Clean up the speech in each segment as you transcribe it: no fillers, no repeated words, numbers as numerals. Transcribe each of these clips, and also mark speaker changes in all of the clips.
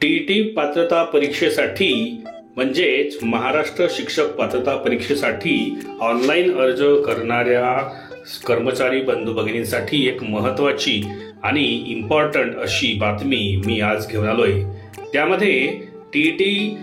Speaker 1: TET पात्रता परीक्षेसाठी म्हणजेच महाराष्ट्र शिक्षक पात्रता परीक्षेसाठी ऑनलाईन अर्ज करणाऱ्या कर्मचारी बंधू भगिनींसाठी एक महत्त्वाची आणि इम्पॉर्टंट अशी बातमी मी आज घेऊन आलोय। त्यामध्ये टीईटी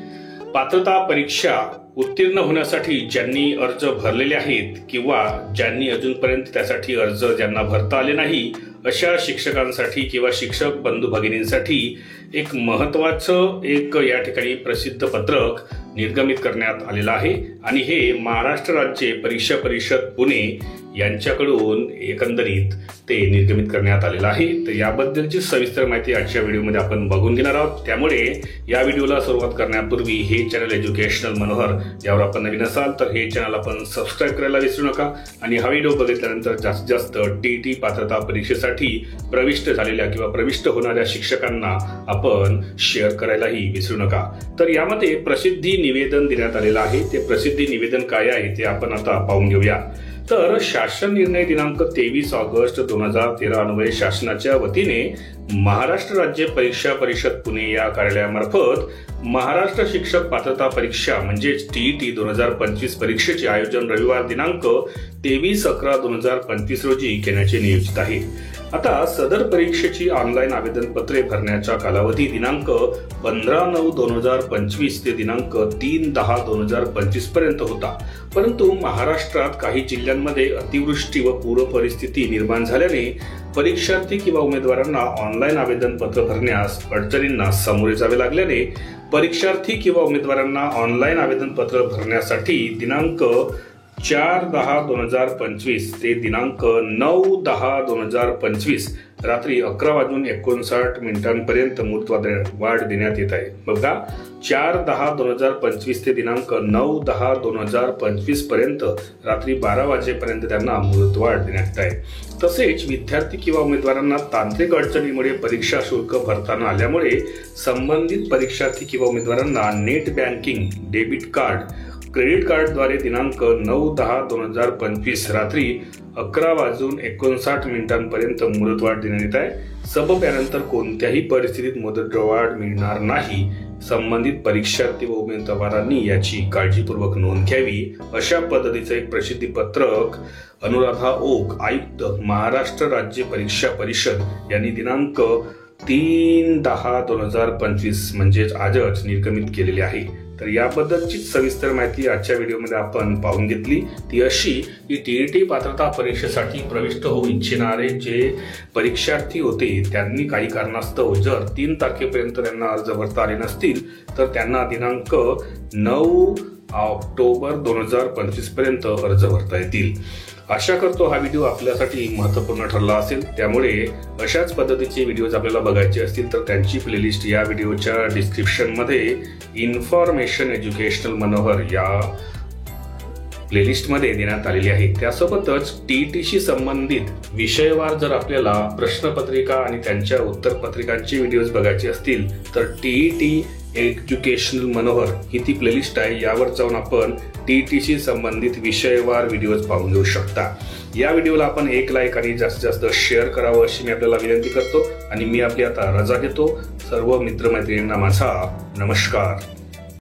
Speaker 1: पात्रता परीक्षा उत्तीर्ण होण्यासाठी ज्यांनी अर्ज भरलेले आहेत किंवा ज्यांनी अजूनपर्यंत त्यासाठी अर्ज ज्यांना भरता आले नाही अशा शिक्षकांसाठी किंवा शिक्षक बंधू भगिनींसाठी एक महत्त्वाचं या ठिकाणी प्रसिद्ध पत्रक निर्गमित करण्यात आलेलं आहे आणि हे महाराष्ट्र राज्य परीक्षा परिषद पुणे यांच्याकडून एकंदरीत ते निर्गमित करण्यात आलेलं आहे। तर याबद्दलची सविस्तर माहिती आजच्या व्हिडिओमध्ये आपण बघून घेणार आहोत। त्यामुळे या व्हिडिओला सुरुवात करण्यापूर्वी हे चॅनल एज्युकेशनल मनोहर यावर आपण नवीन असाल तर हे चॅनल आपण सबस्क्राइब करायला विसरू नका आणि हा व्हिडिओ बघितल्यानंतर जास्तीत जास्त टीईटी पात्रता परीक्षेसाठी प्रविष्ट झालेल्या किंवा प्रविष्ट होणाऱ्या शिक्षकांना आपण शेअर करायलाही विसरू नका। तर यामध्ये प्रसिद्धी निवेदन देण्यात आलेलं आहे। ते प्रसिद्धी निवेदन काय आहे ते आपण आता पाहून घेऊया। तर शासन निर्णय दिनांक 23 ऑगस्ट 2013 अन्वये शासनाच्या वतीने महाराष्ट्र राज्य परीक्षा परिषद पुणे या कार्यालयामार्फत महाराष्ट्र शिक्षक पात्रता परीक्षा म्हणजेच टीईटी 2025 परीक्षेचे आयोजन रविवार दिनांक 23/11/2025 रोजी घेण्याचे नियोजित आहे। आता सदर परीक्षेची ऑनलाईन आवेदन पत्रे भरण्याचा कालावधी दिनांक 15/9/2025 ते दिनांक 3/10/2025 पर्यंत होता। परंतु महाराष्ट्रात काही जिल्ह्यांमध्ये अतिवृष्टी व पूर परिस्थिती निर्माण झाल्याने परीक्षार्थी किंवा उमेदवारांना ऑनलाईन आवेदन पत्र भरण्यास अडचणींना सामोरे जावे लागल्याने परीक्षार्थी किंवा उमेदवारांना ऑनलाईन आवेदन पत्र भरण्यासाठी दिनांक 4/10/2025 ते दिनांक 9/10/2025 रात्री 11:59 पर्यंत मुदतवाढ देण्यात येत आहे। बघा, 4/10/2025 ते दिनांक 9/10/2025 पर्यंत रात्री 12 वाजेपर्यंत त्यांना मुदतवाढ देण्यात येत आहे। तसेच विद्यार्थी किंवा उमेदवारांना तांत्रिक अडचणीमुळे परीक्षा शुल्क भरताना आल्यामुळे संबंधित परीक्षार्थी किंवा उमेदवारांना net banking, debit card, credit कार्डद्वारे दिनांक 9/10/2025 रात्री 11:59 पर्यंत मुदतवाढ देण्यात येत आहे। सबब यानंतर कोणत्याही परिस्थितीत मुदतवाढ मिळणार नाही। संबंधित परीक्षार्थी व उमेदवारांनी याची काळजीपूर्वक नोंद घ्यावी अशा पद्धतीचं एक प्रसिद्धी पत्रक अनुराधा ओक, आयुक्त, महाराष्ट्र राज्य परीक्षा परिषद यांनी दिनांक 3/10/2025 म्हणजेच आजच निर्गमित केलेली आहे। तर याबद्दलची सविस्तर माहिती आजच्या व्हिडिओमध्ये आपण पाहून घेतली। ती अशी की टीईटी पात्रता परीक्षेसाठी प्रविष्ट होऊ इच्छिणारे जे परीक्षार्थी होते त्यांनी काही कारणास्तव जर 3 तारखेपर्यंत त्यांना अर्ज भरता आले नसतील तर त्यांना दिनांक 9 ऑक्टोबर 2025 पर्यंत अर्ज भरता येतील। आशा करतो हा व्हिडिओ आपल्यासाठी महत्त्वपूर्ण ठरला असेल। त्यामुळे अशाच पद्धतीचे व्हिडिओज आपल्याला बघायचे असतील तर त्यांची प्लेलिस्ट या व्हिडिओच्या डिस्क्रिप्शन मध्ये इन्फॉर्मेशन एज्युकेशनल मनोहर या प्लेलिस्ट मध्ये देण्यात आलेली आहे। त्यासोबतच टीईटीशी संबंधित विषयवार जर आपल्याला प्रश्नपत्रिका आणि त्यांच्या उत्तरपत्रिकांची व्हिडिओज बघायचे असतील तर टीईटी एज्युकेशनल मनोहर ही ती प्लेलिस्ट आहे। यावर जाऊन आपण टीईटीशी संबंधित विषयवार व्हिडिओज पाहून घेऊ शकता। या व्हिडिओला आपण एक लाईक आणि जास्तीत जास्त शेअर करावं अशी मी आपल्याला विनंती करतो आणि मी आपली आता रजा घेतो। सर्व मित्रमैत्रिणींना माझा नमस्कार।